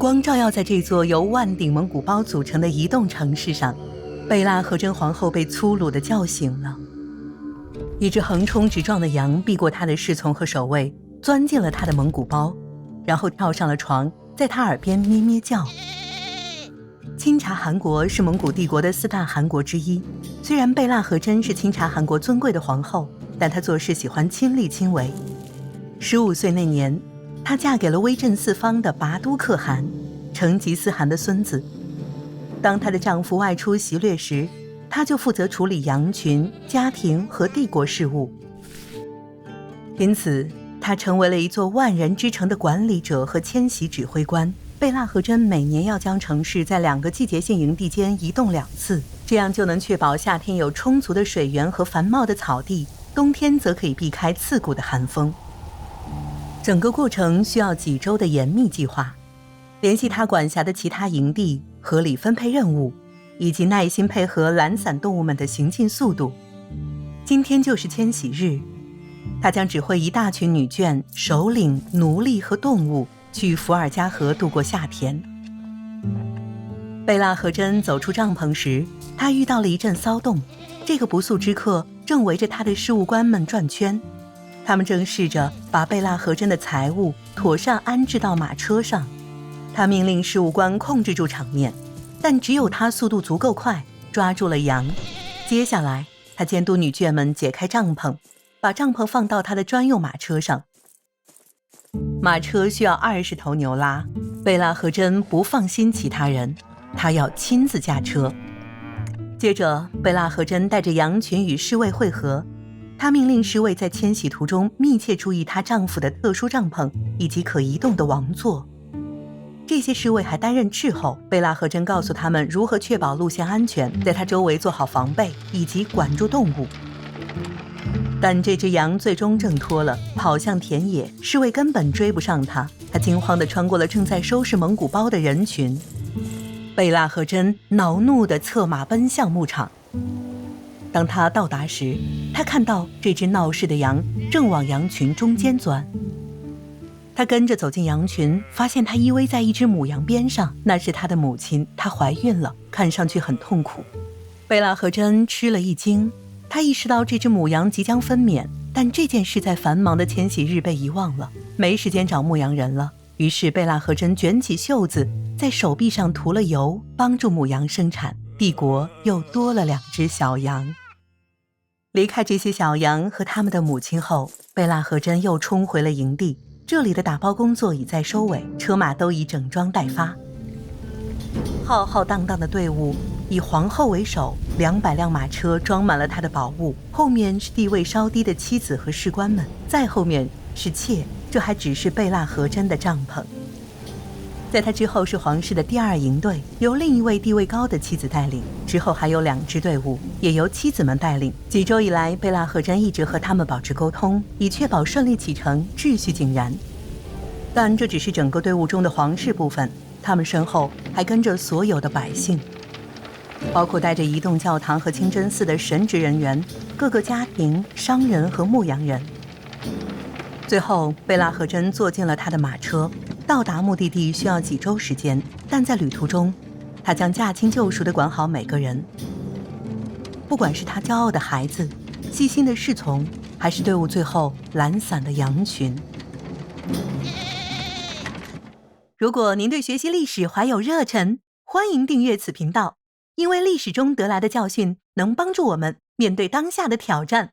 光照耀在这座由万顶蒙古包组成的移动城市上，贝拉和真皇后被粗鲁地叫醒了。一只横冲直撞的羊避过他的侍从和守卫，钻进了他的蒙古包，然后跳上了床，在他耳边咩咩叫。清察汗国是蒙古帝国的4大汗国之一，虽然贝拉和真是清察汗国尊贵的皇后，但她做事喜欢亲力亲为。15岁那年，她嫁给了威震四方的拔都可汗，成吉思汗的孙子。当她的丈夫外出袭掠时，她就负责处理羊群、家庭和帝国事务。因此，她成为了一座万人之城的管理者和迁徙指挥官。贝拉和真每年要将城市在2个季节性营地间移动2次，这样就能确保夏天有充足的水源和繁茂的草地，冬天则可以避开刺骨的寒风。整个过程需要几周的严密计划，联系他管辖的其他营地，合理分配任务，以及耐心配合懒散动物们的行进速度。今天就是迁徙日，他将指挥一大群女眷、首领、奴隶和动物去伏尔加河度过夏天。贝拉和真走出帐篷时，他遇到了一阵骚动。这个不速之客正围着他的事务官们转圈，他们正试着把贝拉和真的财物妥善安置到马车上。他命令事务官控制住场面，但只有他速度足够快，抓住了羊。接下来，他监督女眷们解开帐篷，把帐篷放到他的专用马车上。马车需要20头牛拉，贝拉和真不放心其他人，他要亲自驾车。接着，贝拉和真带着羊群与侍卫会合，她命令侍卫在迁徙途中密切注意她丈夫的特殊帐篷以及可移动的王座。这些侍卫还担任斥候，贝拉和真告诉他们如何确保路线安全，在她周围做好防备，以及管住动物。但这只羊最终挣脱了，跑向田野，侍卫根本追不上它。他惊慌地穿过了正在收拾蒙古包的人群。贝拉和真恼怒地策马奔向牧场。当他到达时，他看到这只闹事的羊正往羊群中间钻。他跟着走进羊群，发现它依偎在一只母羊边上，那是他的母亲，她怀孕了，看上去很痛苦。贝拉和真吃了一惊，他意识到这只母羊即将分娩，但这件事在繁忙的迁徙日被遗忘了，没时间找牧羊人了。于是贝拉和真卷起袖子，在手臂上涂了油，帮助母羊生产。帝国又多了2只小羊。离开这些小羊和他们的母亲后，贝拉和真又冲回了营地。这里的打包工作已在收尾，车马都已整装待发。浩浩荡荡的队伍以皇后为首，200辆马车装满了她的宝物，后面是地位稍低的妻子和士官们，再后面是妾，这还只是贝拉和真的帐篷。在他之后是皇室的第2营队，由另一位地位高的妻子带领，之后还有2支队伍，也由妻子们带领。几周以来，贝拉和真一直和他们保持沟通，以确保顺利启程，秩序井然。但这只是整个队伍中的皇室部分，他们身后还跟着所有的百姓，包括带着移动教堂和清真寺的神职人员、各个家庭、商人和牧羊人。最后，贝拉和真坐进了他的马车，到达目的地需要几周时间，但在旅途中，他将驾轻就熟地管好每个人。不管是他骄傲的孩子、细心的侍从，还是队伍最后懒散的羊群。如果您对学习历史怀有热忱，欢迎订阅此频道，因为历史中得来的教训能帮助我们面对当下的挑战。